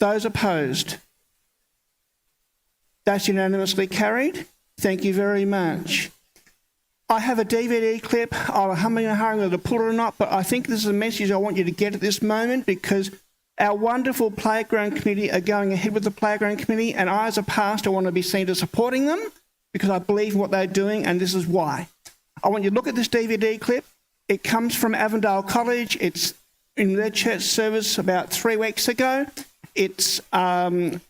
Those opposed? That's unanimously carried. Thank you very much. I have a DVD clip. I'm humming and hawing whether to pull it or not, but I think this is a message I want you to get at this moment, because our wonderful playground committee are going ahead with the playground committee, and I as a pastor want to be seen as supporting them because I believe in what they're doing, and this is why. I want you to look at this DVD clip. It comes from Avondale College. It's in their church service about 3 weeks ago. It's called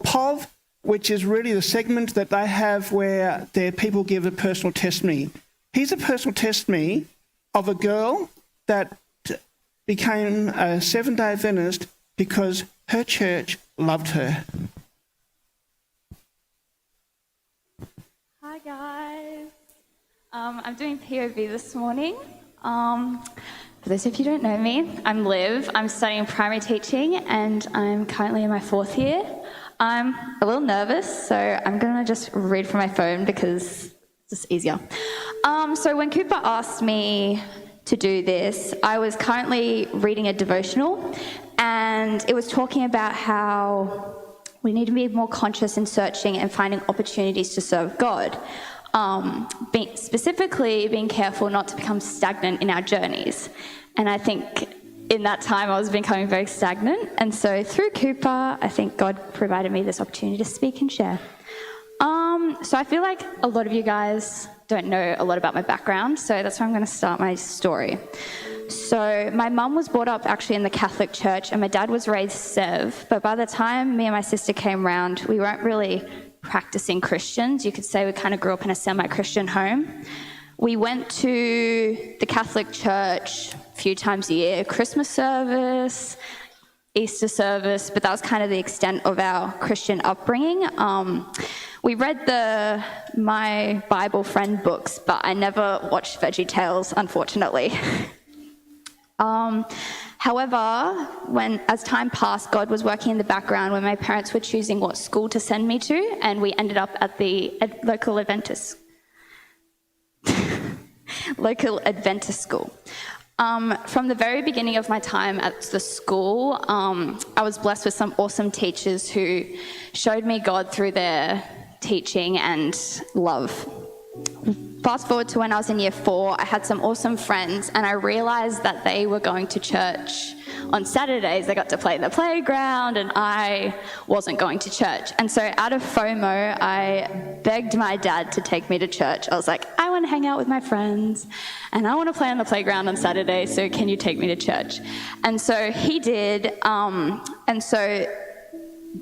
POV, which is really the segment that they have where their people give a personal testimony. Here's a personal testimony of a girl that became a Seventh-day Adventist because her church loved her. Hi guys, I'm doing POV this morning. For those of you who don't know me, I'm Liv. I'm studying primary teaching and I'm currently in my 4th year. I'm a little nervous, so I'm going to just read from my phone because it's just easier. So when Cooper asked me to do this, I was currently reading a devotional, and it was talking about how we need to be more conscious in searching and finding opportunities to serve God. Specifically being careful not to become stagnant in our journeys. And I think in that time I was becoming very stagnant, and so through Cooper I think God provided me this opportunity to speak and share. So I feel like a lot of you guys don't know a lot about my background, so that's where I'm going to start my story. So my mum was brought up actually in the Catholic Church, and my dad was raised Sev, but by the time me and my sister came round, we weren't really practicing Christians. You could say we kind of grew up in a semi-Christian home. We went to the Catholic Church a few times a year, Christmas service, Easter service, but that was kind of the extent of our Christian upbringing. We read My Bible Friend books, but I never watched Veggie Tales, unfortunately. However, as time passed, God was working in the background when my parents were choosing what school to send me to, and we ended up at the local Adventist school. From the very beginning of my time at the school, I was blessed with some awesome teachers who showed me God through their teaching and love. Fast forward to when I was in year 4, I had some awesome friends, and I realized that they were going to church on Saturdays. They got to play in the playground, and I wasn't going to church. And so out of FOMO, I begged my dad to take me to church. I was like, I want to hang out with my friends, and I want to play on the playground on Saturday, so can you take me to church? And so he did, and so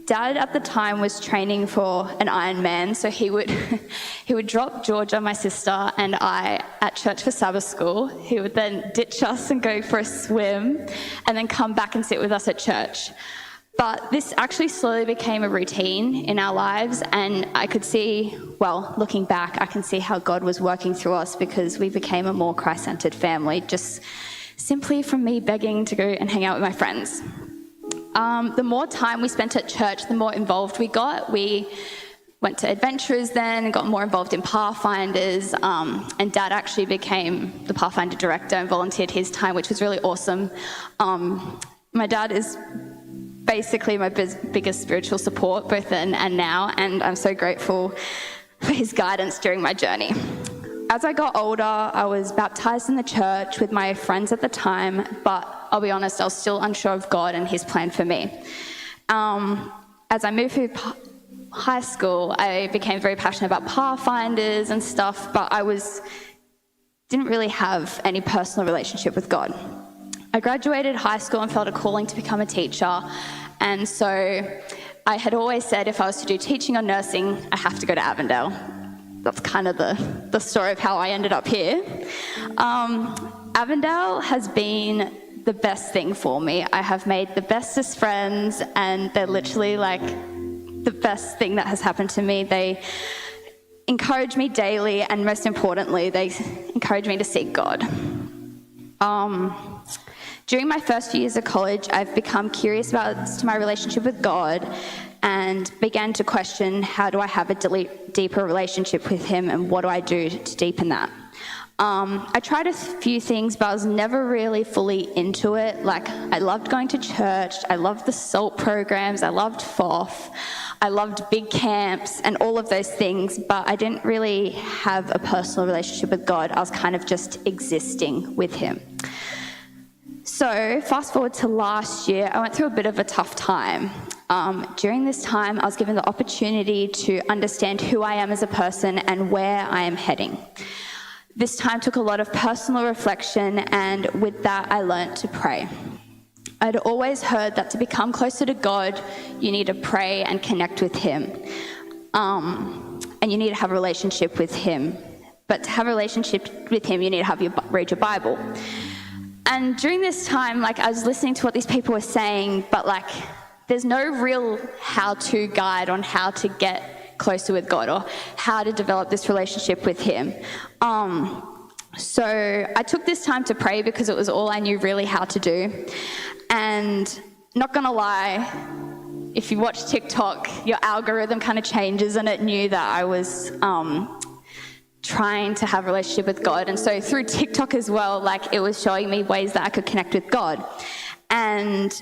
Dad at the time was training for an Ironman, so he would drop Georgia, my sister, and I at church for Sabbath school. He would then ditch us and go for a swim, and then come back and sit with us at church. But this actually slowly became a routine in our lives, and I could see, well, looking back, I can see how God was working through us because we became a more Christ-centered family, just simply from me begging to go and hang out with my friends. The more time we spent at church, the more involved we got. We went to adventurers then, got more involved in Pathfinders, and Dad actually became the Pathfinder director and volunteered his time, which was really awesome. My dad is basically my biggest spiritual support, both then and now, and I'm so grateful for his guidance during my journey. As I got older, I was baptized in the church with my friends at the time, but I'll be honest, I was still unsure of God and his plan for me. As I moved through high school, I became very passionate about Pathfinders and stuff, but didn't really have any personal relationship with God. I graduated high school and felt a calling to become a teacher, and so I had always said if I was to do teaching or nursing, I have to go to Avondale. That's kind of the story of how I ended up here. Avondale has been the best thing for me. I have made the bestest friends, and they're literally like the best thing that has happened to me. They encourage me daily, and most importantly, they encourage me to seek God. During my first few years of college, I've become curious about my relationship with God and began to question, how do I have a deeper relationship with him, and what do I do to deepen that? I tried a few things, but I was never really fully into it. Like, I loved going to church, I loved the SALT programs, I loved FOF, I loved big camps and all of those things, but I didn't really have a personal relationship with God. I was kind of just existing with him. So fast forward to last year, I went through a bit of a tough time. During this time, I was given the opportunity to understand who I am as a person and where I am heading. This time took a lot of personal reflection, and with that, I learned to pray. I'd always heard that to become closer to God, you need to pray and connect with him. And you need to have a relationship with him. But to have a relationship with him, you need to read your Bible. And during this time, like, I was listening to what these people were saying, but like, there's no real how-to guide on how to get closer with God or how to develop this relationship with him. So I took this time to pray because it was all I knew really how to do. And not gonna lie, if you watch TikTok, your algorithm kind of changes, and it knew that I was trying to have a relationship with God. And so through TikTok as well, like, it was showing me ways that I could connect with God. And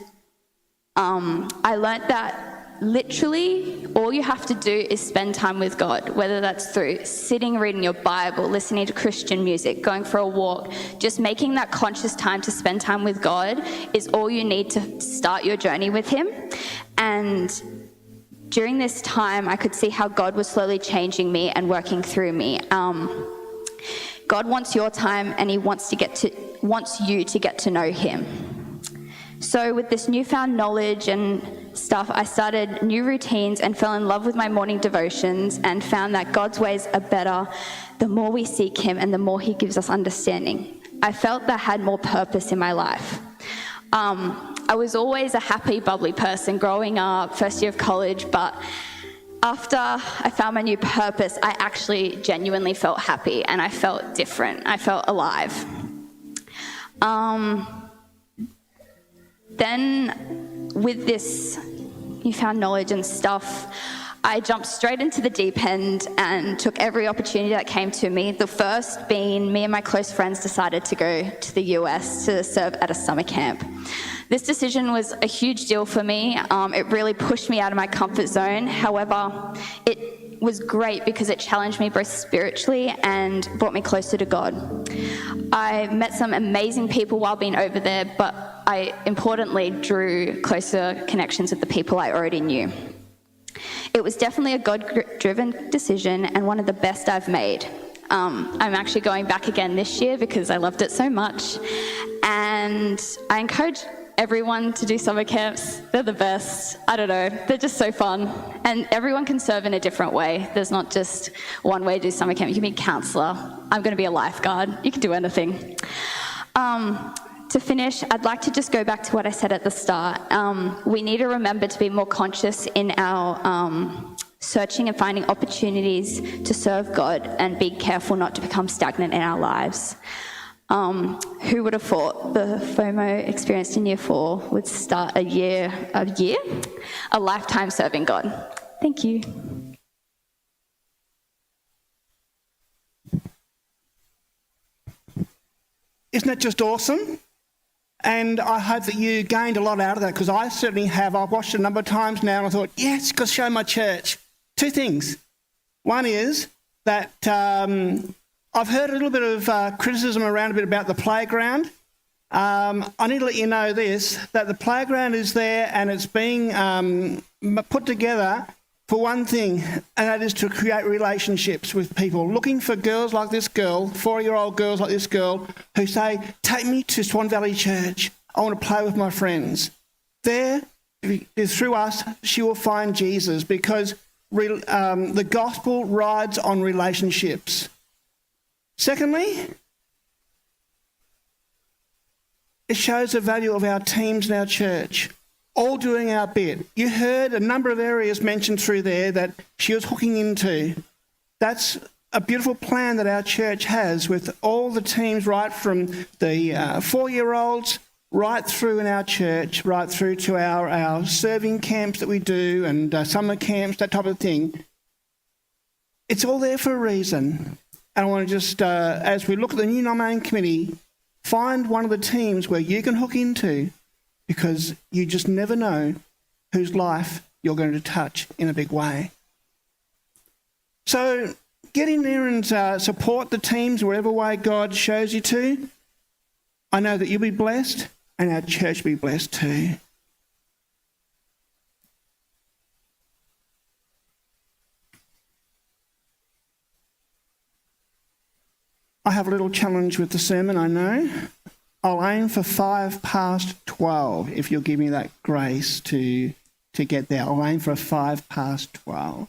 I learned that literally all you have to do is spend time with God, whether that's through sitting, reading your Bible, listening to Christian music, going for a walk. Just making that conscious time to spend time with God is all you need to start your journey with him. And during this time, I could see how God was slowly changing me and working through me. God wants your time, and he wants you to get to know him. So with this newfound knowledge and stuff, I started new routines and fell in love with my morning devotions, and found that God's ways are better the more we seek him and the more he gives us understanding. I felt that I had more purpose in my life. I was always a happy, bubbly person growing up, first year of college, but after I found my new purpose, I actually genuinely felt happy, and I felt different. I felt alive. Then with this newfound knowledge and stuff, I jumped straight into the deep end and took every opportunity that came to me. The first being, me and my close friends decided to go to the US to serve at a summer camp. This decision was a huge deal for me. It really pushed me out of my comfort zone. However, it was great because it challenged me both spiritually and brought me closer to God. I met some amazing people while being over there, but I importantly drew closer connections with the people I already knew. It was definitely a God-driven decision and one of the best I've made. I'm actually going back again this year because I loved it so much. And I encourage everyone to do summer camps. They're the best. I don't know. They're just so fun. And everyone can serve in a different way. There's not just one way to do summer camp. You can be a counsellor. I'm going to be a lifeguard. You can do anything. To finish, I'd like to just go back to what I said at the start. We need to remember to be more conscious in our searching and finding opportunities to serve God, and be careful not to become stagnant in our lives. Who would have thought the FOMO experienced in year 4 would start a lifetime serving God? Thank you. Isn't that just awesome? And I hope that you gained a lot out of that, because I certainly have. I've watched it a number of times now, and I thought, yes, got to show my church. 2 things. One is that I've heard a little bit of criticism around a bit about the playground. I need to let you know this, that the playground is there and it's being put together for one thing, and that is to create relationships with people. Looking for girls like this girl, 4-year-old girls like this girl, who say, take me to Swan Valley Church. I want to play with my friends. There, through us, she will find Jesus, because the gospel rides on relationships. Secondly, it shows the value of our teams and our church, all doing our bit. You heard a number of areas mentioned through there that she was hooking into. That's a beautiful plan that our church has, with all the teams, right from the 4-year-olds right through in our church, right through to our serving camps that we do, and summer camps, that type of thing. It's all there for a reason. And I want to just, as we look at the new nominating committee, find one of the teams where you can hook into, because you just never know whose life you're going to touch in a big way. So get in there and support the teams wherever way God shows you to. I know that you'll be blessed and our church will be blessed too. I have a little challenge with the sermon, I know. I'll aim for 12:05, if you'll give me that grace to get there. I'll aim for 12:05.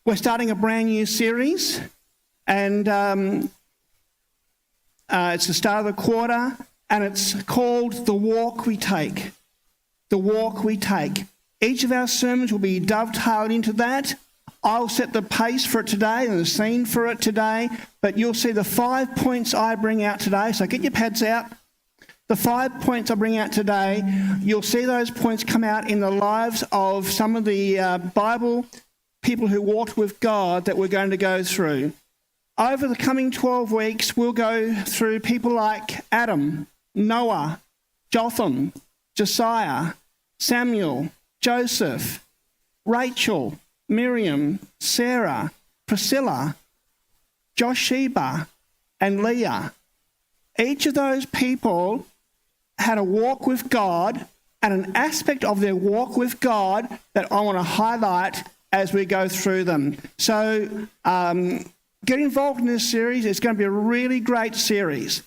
We're starting a brand new series, and it's the start of the quarter, and it's called The Walk We Take. The Walk We Take. Each of our sermons will be dovetailed into that. I'll set the pace for it today and the scene for it today, but you'll see the 5 points I bring out today. So get your pads out. The 5 points I bring out today, you'll see those points come out in the lives of some of the Bible people who walked with God that we're going to go through. Over the coming 12 weeks, we'll go through people like Adam, Noah, Jotham, Josiah, Samuel, Joseph, Rachel, Miriam, Sarah, Priscilla, Josheba, and Leah. Each of those people had a walk with God and an aspect of their walk with God that I want to highlight as we go through them. So get involved in this series. It's going to be a really great series.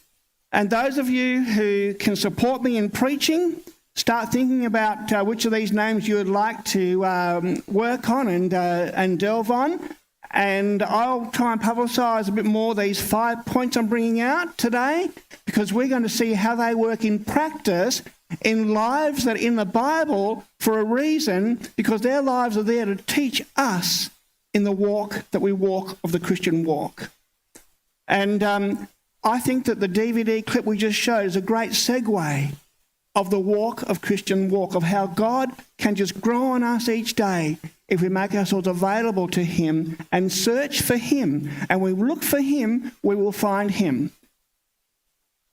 And those of you who can support me in preaching, start thinking about which of these names you would like to work on and delve on. And I'll try and publicise a bit more these 5 points I'm bringing out today, because we're going to see how they work in practice in lives that are in the Bible for a reason, because their lives are there to teach us in the walk that we walk of the Christian walk. And I think that the DVD clip we just showed is a great segue of the walk of Christian walk, of how God can just grow on us each day if we make ourselves available to him and search for him. And we look for him, we will find him.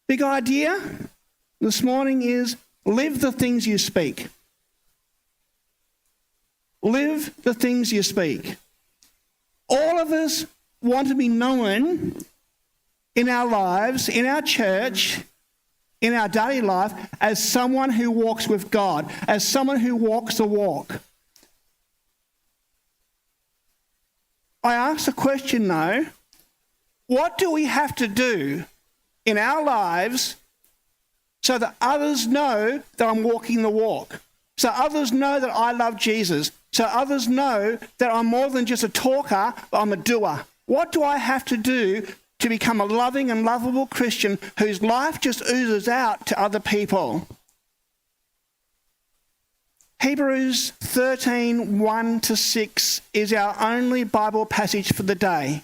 Big idea this morning is live the things you speak. Live the things you speak. All of us want to be known in our lives, in our church, in our daily life, as someone who walks with God, as someone who walks the walk. I ask the question though, what do we have to do in our lives so that others know that I'm walking the walk? So others know that I love Jesus. So others know that I'm more than just a talker, but I'm a doer. What do I have to do to become a loving and lovable Christian whose life just oozes out to other people? Hebrews 13, 1-6 is our only Bible passage for the day.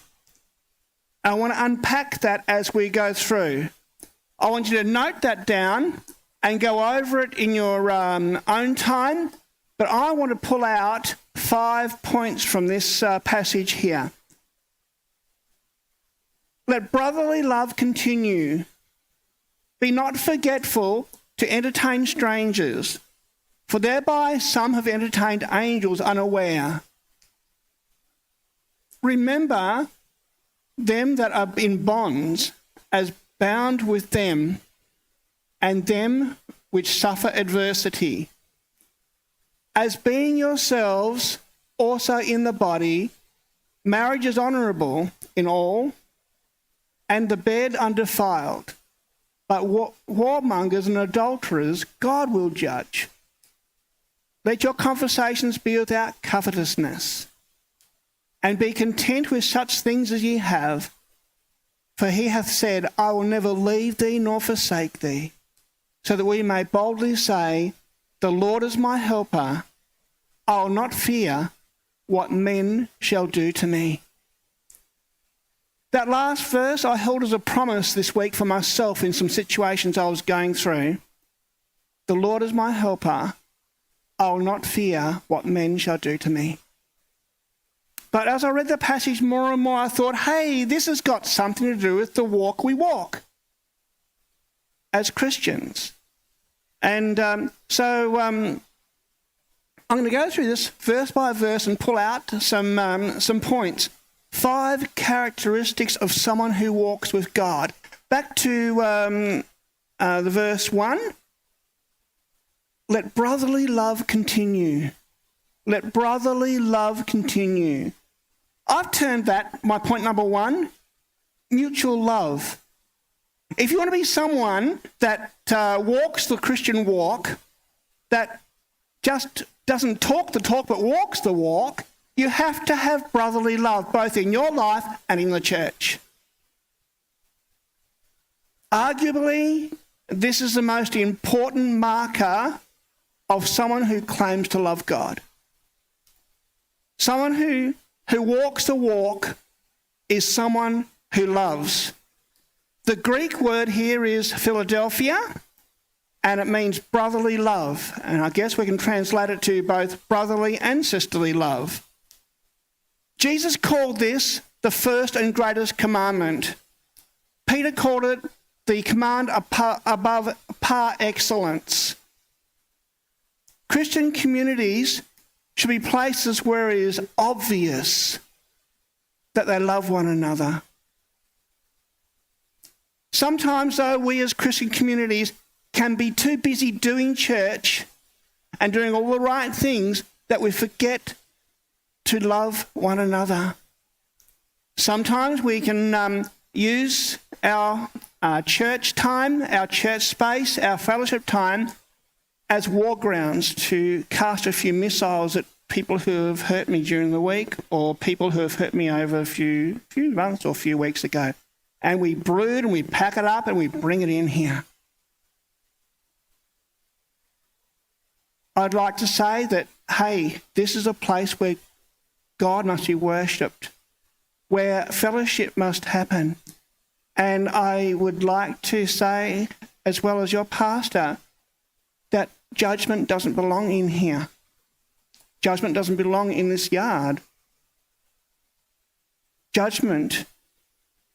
I want to unpack that as we go through. I want you to note that down and go over it in your own time, but I want to pull out 5 points from this passage here. Let brotherly love continue. Be not forgetful to entertain strangers, for thereby some have entertained angels unaware. Remember them that are in bonds as bound with them, and them which suffer adversity, as being yourselves also in the body. Marriage is honourable in all, and the bed undefiled. But whoremongers and adulterers God will judge. Let your conversations be without covetousness, and be content with such things as ye have. For he hath said, I will never leave thee nor forsake thee, so that we may boldly say, the Lord is my helper. I will not fear what men shall do to me. That last verse I held as a promise this week for myself in some situations I was going through. The Lord is my helper. I will not fear what men shall do to me. But as I read the passage more and more, I thought, hey, this has got something to do with the walk we walk as Christians. And so I'm going to go through this verse by verse and pull out some points. 5 characteristics of someone who walks with God. Back to the verse 1. Let brotherly love continue. Let brotherly love continue. I've termed that, my point number 1, mutual love. If you want to be someone that walks the Christian walk, that just doesn't talk the talk but walks the walk, you have to have brotherly love, both in your life and in the church. Arguably, this is the most important marker of someone who claims to love God. Someone who walks the walk is someone who loves. The Greek word here is Philadelphia, and it means brotherly love. And I guess we can translate it to both brotherly and sisterly love. Jesus called this the first and greatest commandment. Peter called it the command above par excellence. Christian communities should be places where it is obvious that they love one another. Sometimes, though, we as Christian communities can be too busy doing church and doing all the right things that we forget to love one another. Sometimes we can use our church time, our church space, our fellowship time as war grounds to cast a few missiles at people who have hurt me during the week or people who have hurt me over a few months or a few weeks ago. And we brood and we pack it up and we bring it in here. I'd like to say that, hey, this is a place where God must be worshipped, where fellowship must happen. And I would like to say, as well as your pastor, that judgment doesn't belong in here. Judgment doesn't belong in this yard. Judgment,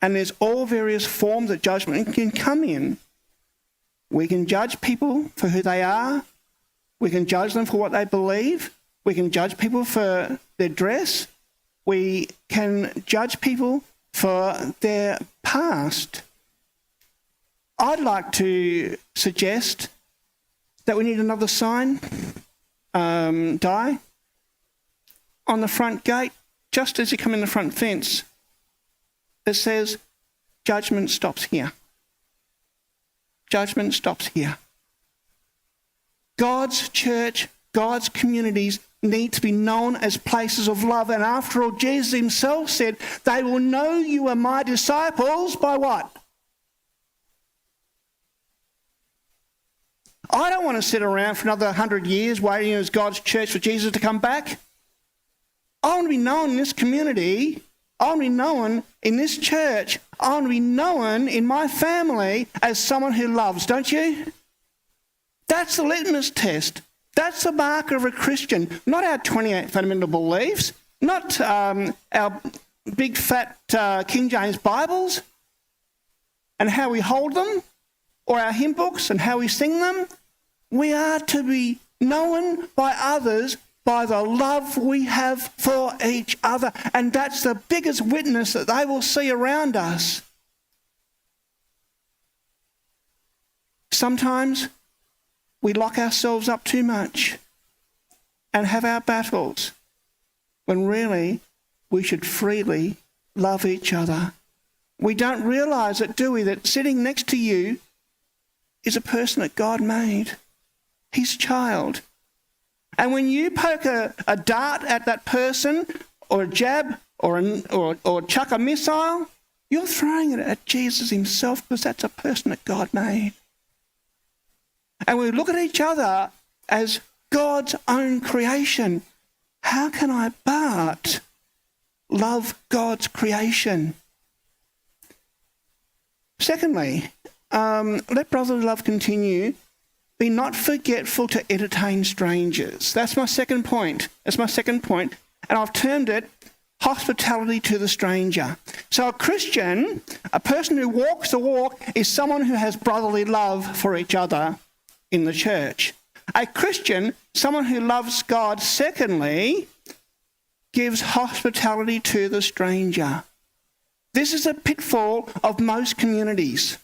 and there's all various forms that judgment can come in. We can judge people for who they are. We can judge them for what they believe. We can judge people for their dress. We can judge people for their past. I'd like to suggest that we need another sign, Di, on the front gate, just as you come in the front fence. It says, judgment stops here. Judgment stops here. God's church, God's communities need to be known as places of love. And after all, Jesus himself said, they will know you are my disciples by what? I don't want to sit around for another 100 years waiting as God's church for Jesus to come back. I want to be known in this community. I want to be known in this church. I want to be known in my family as someone who loves, don't you? That's the litmus test. That's the marker of a Christian, not our 28 fundamental beliefs, not our big fat King James Bibles and how we hold them, or our hymn books and how we sing them. We are to be known by others by the love we have for each other. And that's the biggest witness that they will see around us. Sometimes we lock ourselves up too much and have our battles when really we should freely love each other. We don't realise it, do we, that sitting next to you is a person that God made, his child. And when you poke a dart at that person, or a jab, or chuck a missile, you're throwing it at Jesus himself, because that's a person that God made. And we look at each other as God's own creation. How can I but love God's creation? Secondly, let brotherly love continue. Be not forgetful to entertain strangers. That's my second point. And I've termed it hospitality to the stranger. So a Christian, a person who walks the walk, is someone who has brotherly love for each other in the church. A Christian, someone who loves God, secondly, gives hospitality to the stranger. This is a pitfall of most communities.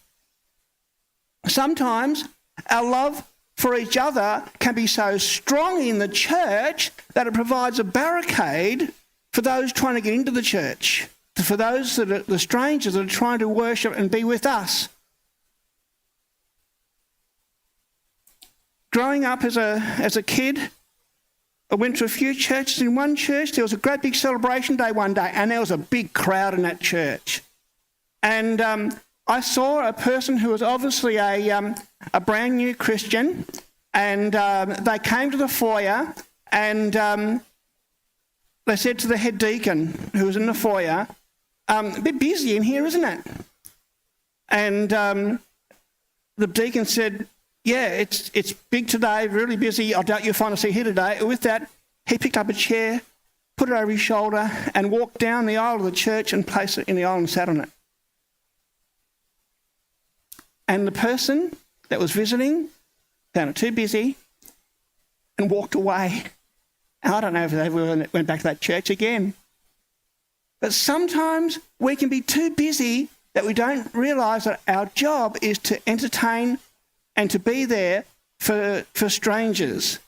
Sometimes our love for each other can be so strong in the church that it provides a barricade for those trying to get into the church, for those that are the strangers that are trying to worship and be with us. Growing up as a kid, I went to a few churches. In one church, there was a great big celebration day one day, and there was a big crowd in that church. And I saw a person who was obviously a brand new Christian, and they came to the foyer, and they said to the head deacon, who was in the foyer, a bit busy in here, isn't it? And the deacon said, yeah, it's big today, really busy. I doubt you'll find a seat here today. And with that, he picked up a chair, put it over his shoulder, and walked down the aisle of the church and placed it in the aisle and sat on it. And the person that was visiting found it too busy and walked away. And I don't know if they went back to that church again. But sometimes we can be too busy that we don't realise that our job is to entertain and to be there for strangers.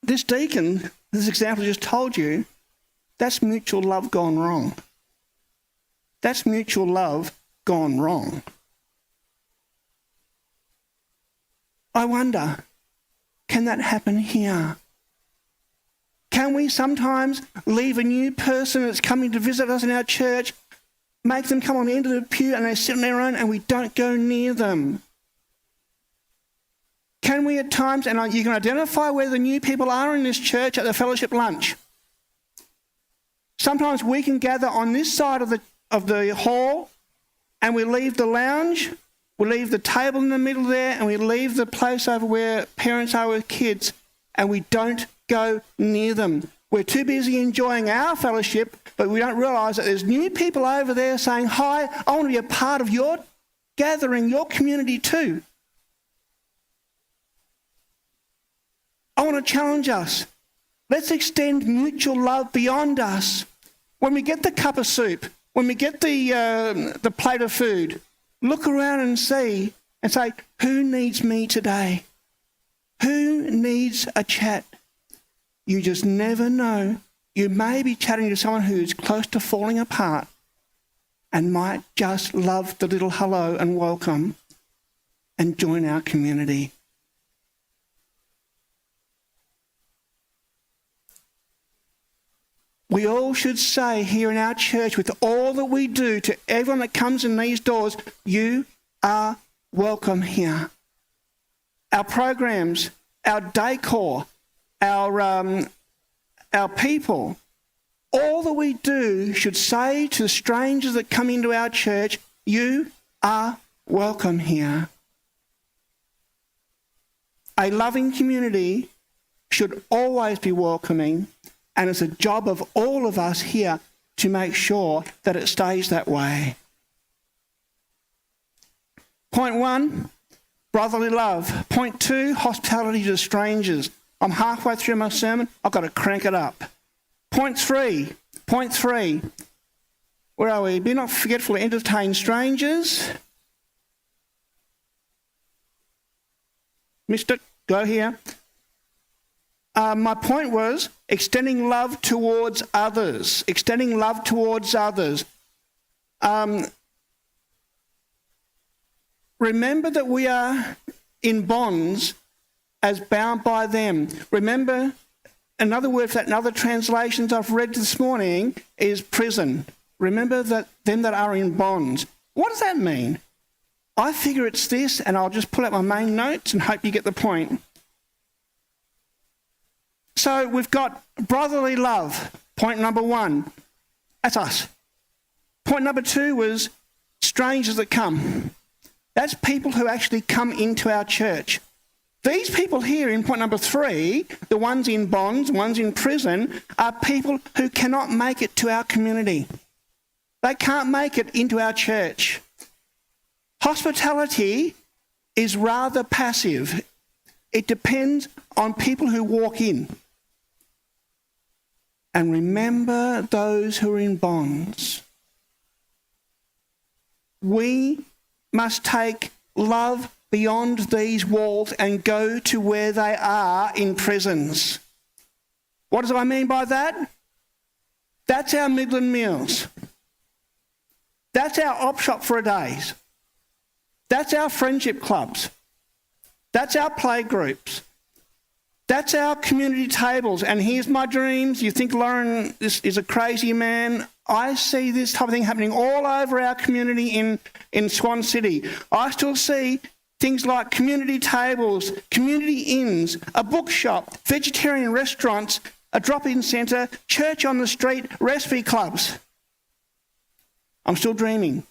This deacon, this example I just told you, that's mutual love gone wrong. That's mutual love gone wrong. I wonder, can that happen here? Can we sometimes leave a new person that's coming to visit us in our church, make them come on the end of the pew and they sit on their own and we don't go near them? Can we at times, and you can identify where the new people are in this church at the fellowship lunch. Sometimes we can gather on this side of the hall and we leave the lounge, we leave the table in the middle there, and we leave the place over where parents are with kids, and we don't go near them. We're too busy enjoying our fellowship, but we don't realise that there's new people over there saying, hi, I want to be a part of your gathering, your community too. I want to challenge us. Let's extend mutual love beyond us. When we get the cup of soup, when we get the plate of food, look around and see and say, who needs me today? Who needs a chat? You just never know. You may be chatting to someone who is close to falling apart and might just love the little hello and welcome and join our community. We all should say here in our church, with all that we do, to everyone that comes in these doors, you are welcome here. Our programs, our decor, our people, all that we do should say to strangers that come into our church, you are welcome here. A loving community should always be welcoming, and it's a job of all of us here to make sure that it stays that way. Point 1, brotherly love. Point 2, hospitality to strangers. I'm halfway through my sermon. I've got to crank it up. Point 3. Where are we? Be not forgetful to entertain strangers. Missed it. Go here. My point was extending love towards others. Extending love towards others. Remember that we are in bonds as bound by them. Remember, another word for that in other translations I've read this morning is prison. Remember that them that are in bonds. What does that mean? I figure it's this, and I'll just pull out my main notes and hope you get the point. So we've got brotherly love, point number 1. That's us. Point number 2 was strangers that come. That's people who actually come into our church. These people here in point number 3, the ones in bonds, the ones in prison, are people who cannot make it to our community. They can't make it into our church. Hospitality is rather passive. It depends on people who walk in. And remember those who are in bonds. We must take love beyond these walls and go to where they are in prisons. What do I mean by that? That's our Midland meals. That's our op shop for a days. That's our friendship clubs. That's our play groups. That's our community tables. And here's my dreams. You think Lauren is a crazy man. I see this type of thing happening all over our community in Swan City. I still see things like community tables, community inns, a bookshop, vegetarian restaurants, a drop-in centre, church on the street, recipe clubs. I'm still dreaming.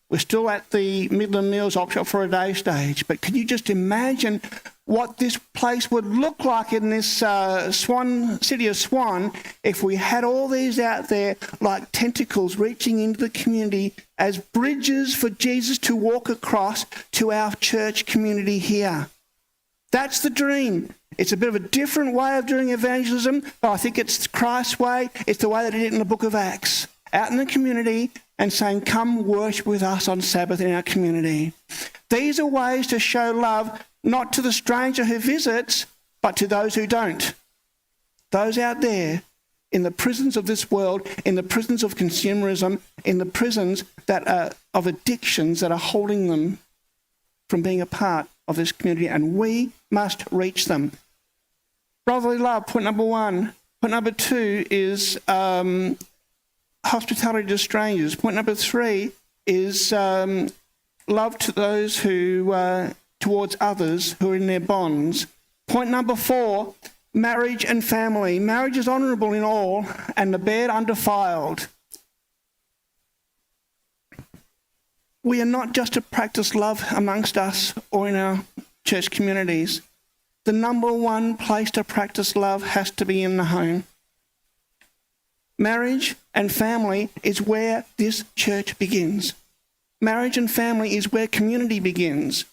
We're still at the Midland Meals op shop for a day stage, but can you just imagine what this place would look like in this city of Swan if we had all these out there like tentacles reaching into the community as bridges for Jesus to walk across to our church community here. That's the dream. It's a bit of a different way of doing evangelism, but I think it's Christ's way. It's the way that he did it in the book of Acts. Out in the community and saying, come worship with us on Sabbath in our community. These are ways to show love, not to the stranger who visits, but to those who don't. Those out there in the prisons of this world, in the prisons of consumerism, in the prisons that are of addictions that are holding them from being a part of this community, and we must reach them. Brotherly love, point number 1. Point number 2 is hospitality to strangers. Point number 3 is love to those who, towards others who are in their bonds. Point number 4, marriage and family. Marriage is honourable in all, and the bed undefiled. We are not just to practice love amongst us or in our church communities. The number 1 place to practice love has to be in the home. Marriage and family is where this church begins. Marriage and family is where community begins.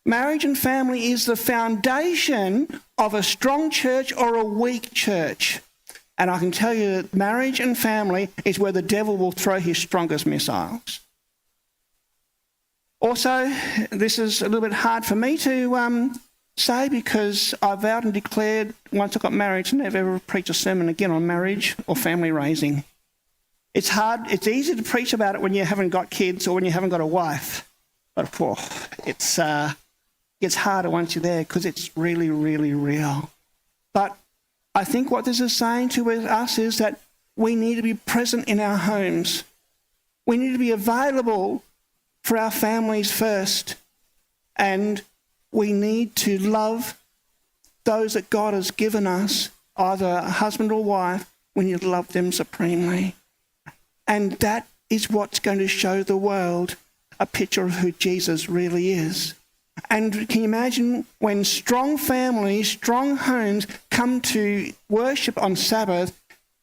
Marriage and family is the foundation of a strong church or a weak church. And I can tell you that marriage and family is where the devil will throw his strongest missiles. Also, this is a little bit hard for me to say, because I vowed and declared once I got married to never ever preach a sermon again on marriage or family raising. It's hard. It's easy to preach about it when you haven't got kids or when you haven't got a wife. But it's gets harder once you're there, because it's really, really real. But I think what this is saying to us is that we need to be present in our homes. We need to be available for our families first. And we need to love those that God has given us, either a husband or wife. We need to love them supremely. And that is what's going to show the world a picture of who Jesus really is. And can you imagine when strong families, strong homes come to worship on Sabbath,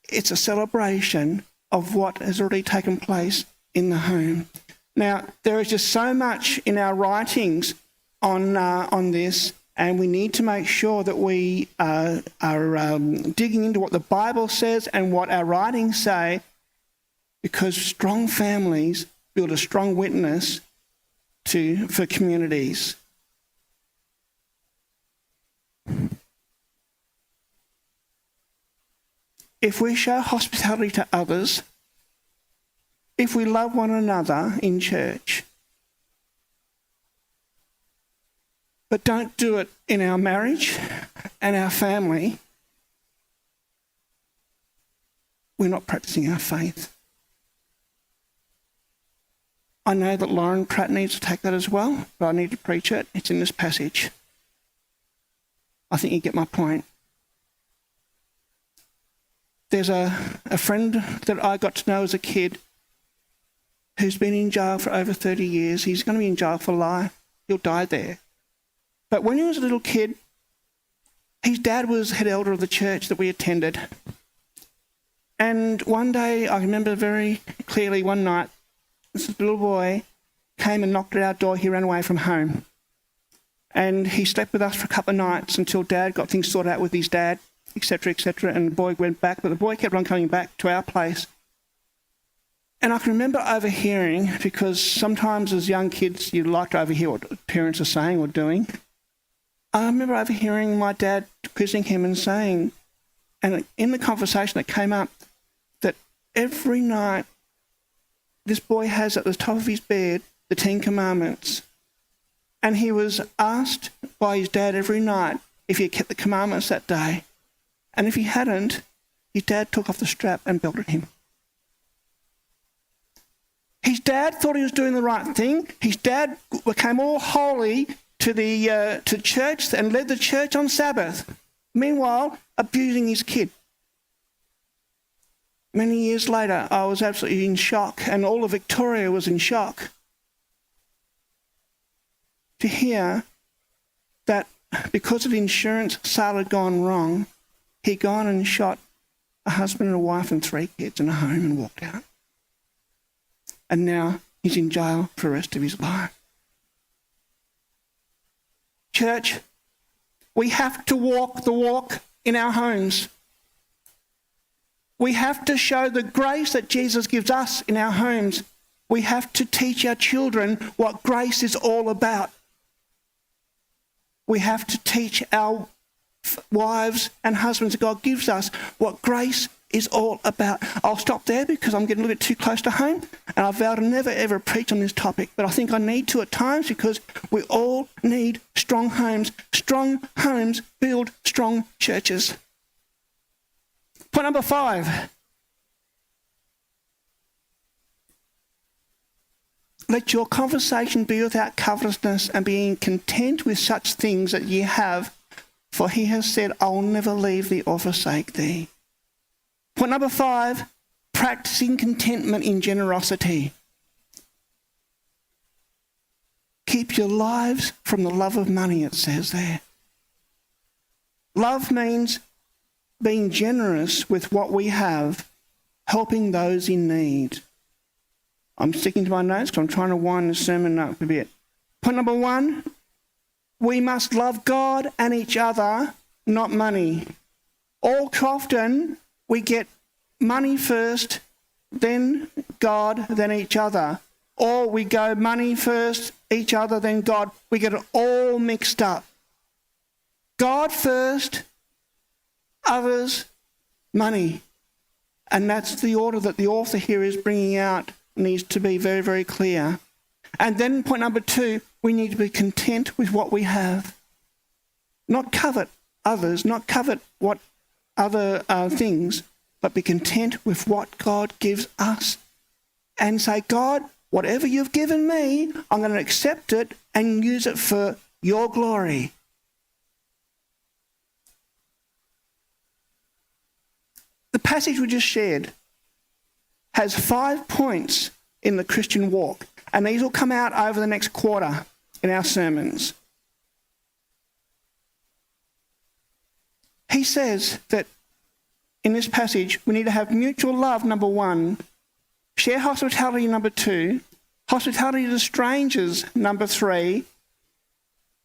it's a celebration of what has already taken place in the home. Now, there is just so much in our writings on this, and we need to make sure that we are digging into what the Bible says and what our writings say, because strong families build a strong witness for communities. If we show hospitality to others, if we love one another in church, but don't do it in our marriage and our family, we're not practicing our faith. I know that Loren Pratt needs to take that as well, but I need to preach it. It's in this passage. I think you get my point. There's a friend that I got to know as a kid who's been in jail for over 30 years. He's going to be in jail for life. He'll die there. But when he was a little kid, his dad was head elder of the church that we attended. And one day, I remember very clearly one night, this little boy came and knocked at our door. He ran away from home. And he slept with us for a couple of nights until Dad got things sorted out with his dad, etc., etc. And the boy went back, but the boy kept on coming back to our place. And I can remember overhearing, because sometimes as young kids, you like to overhear what parents are saying or doing. I remember overhearing my dad quizzing him and saying, and in the conversation that came up, that every night this boy has at the top of his bed the 10 Commandments. And he was asked by his dad every night if he had kept the commandments that day. And if he hadn't, his dad took off the strap and belted him. His dad thought he was doing the right thing. His dad became all holy to church and led the church on Sabbath. Meanwhile, abusing his kid. Many years later, I was absolutely in shock, and all of Victoria was in shock to hear that because of insurance sale had gone wrong, he'd gone and shot a husband and a wife and 3 kids in a home and walked out. And now he's in jail for the rest of his life. Church, we have to walk the walk in our homes. We have to show the grace that Jesus gives us in our homes. We have to teach our children what grace is all about. We have to teach our wives and husbands that God gives us what grace is all about. I'll stop there because I'm getting a little bit too close to home, and I vow to never ever preach on this topic, but I think I need to at times because we all need strong homes. Strong homes build strong churches. Point number 5. Let your conversation be without covetousness, and being content with such things that ye have, for he has said, I will never leave thee or forsake thee. Point number 5, practicing contentment in generosity. Keep your lives from the love of money, it says there. Love means being generous with what we have, helping those in need. I'm sticking to my notes because I'm trying to wind the sermon up a bit. Point number 1, we must love God and each other, not money. All too often, we get money first, then God, then each other. Or we go money first, each other, then God. We get it all mixed up. God first, others, money. And that's the order that the author here is bringing out. Needs to be very, very clear. And then point number 2, we need to be content with what we have. Not covet others, not covet what other things, but be content with what God gives us. And say, God, whatever you've given me, I'm going to accept it and use it for your glory. The passage we just shared has 5 points in the Christian walk, and these will come out over the next quarter in our sermons. He says that in this passage we need to have mutual love, number 1, share hospitality, number 2, hospitality to strangers, number 3,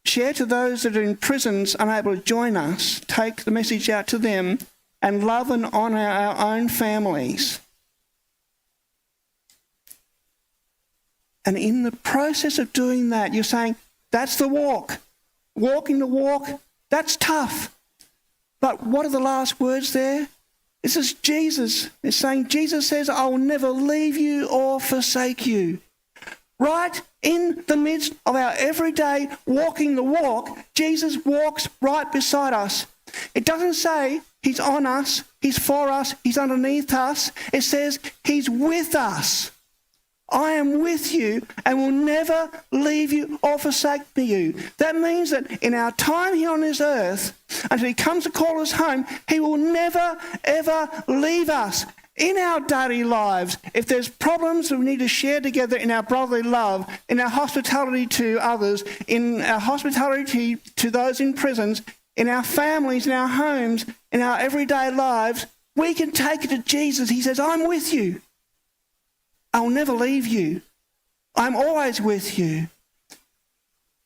share to those that are in prisons unable to join us, take the message out to them, and love and honour our own families. And in the process of doing that, you're saying, that's the walk. Walking the walk, that's tough. But what are the last words there? This is Jesus. It's saying, Jesus says, I will never leave you or forsake you. Right in the midst of our everyday walking the walk, Jesus walks right beside us. It doesn't say he's on us, he's for us, he's underneath us. It says he's with us. I am with you and will never leave you or forsake you. That means that in our time here on this earth, until he comes to call us home, he will never, ever leave us. in our daily lives, if there's problems that we need to share together in our brotherly love, in our hospitality to others, in our hospitality to those in prisons, in our families, in our homes, in our everyday lives, we can take it to Jesus. He says, I'm with you. I'll never leave you. I'm always with you.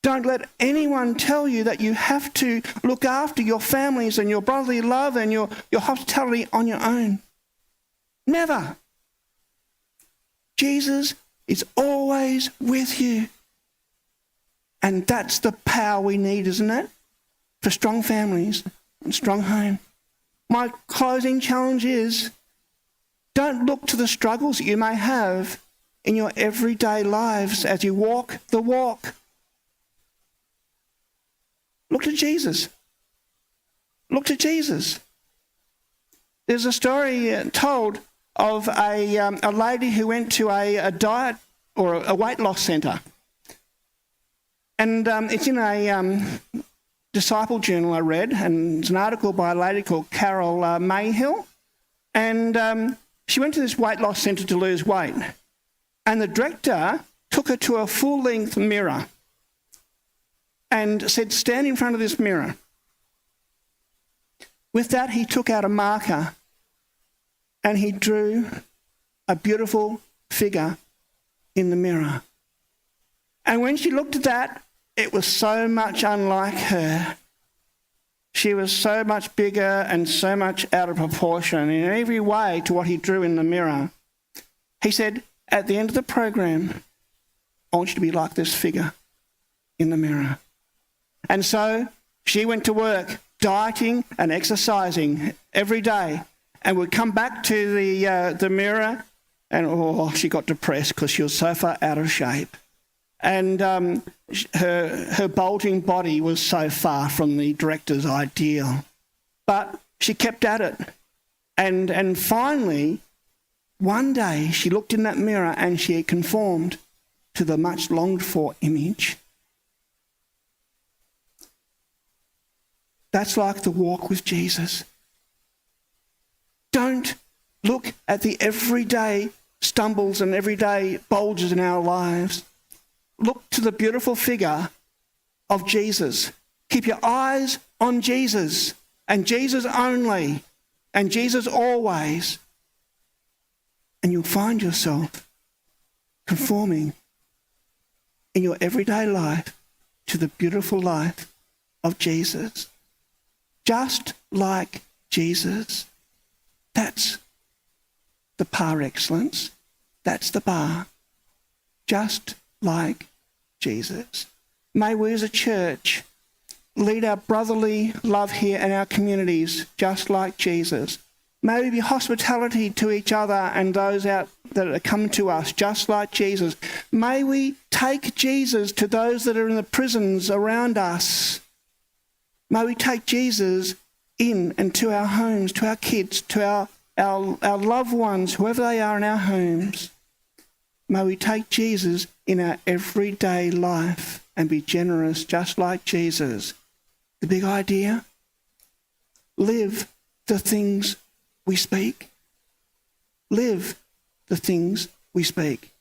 Don't let anyone tell you that you have to look after your families and your brotherly love and your hospitality on your own. Never. Jesus is always with you. And that's the power we need, isn't it? For strong families and strong home. My closing challenge is, don't look to the struggles that you may have in your everyday lives as you walk the walk. Look to Jesus. Look to Jesus. There's a story told of a lady who went to a diet or a weight loss centre. And it's in a disciple journal I read, and it's an article by a lady called Carol Mayhill. And she went to this weight loss centre to lose weight. And the director took her to a full-length mirror and said, stand in front of this mirror. With that, he took out a marker and he drew a beautiful figure in the mirror. And when she looked at that, it was so much unlike her. She was so much bigger and so much out of proportion in every way to what he drew in the mirror. He said, at the end of the program, I want you to be like this figure in the mirror. And so she went to work, dieting and exercising every day, and would come back to the mirror, and she got depressed because she was so far out of shape. And her bulging body was so far from the director's ideal. But she kept at it. And finally, one day she looked in that mirror and she had conformed to the much longed for image. That's like the walk with Jesus. Don't look at the everyday stumbles and everyday bulges in our lives. Look to the beautiful figure of Jesus. Keep your eyes on Jesus, and Jesus only, and Jesus always. And you'll find yourself conforming in your everyday life to the beautiful life of Jesus. Just like Jesus. That's the par excellence. That's the bar. Just like Jesus. May we as a church lead our brotherly love here in our communities just like Jesus. May we be hospitality to each other and those out that are coming to us just like Jesus. May we take Jesus to those that are in the prisons around us. May we take Jesus in and to our homes, to our kids, to our loved ones, whoever they are in our homes. May we take Jesus in our everyday life and be generous just like Jesus. The big idea? Live the things we speak. Live the things we speak.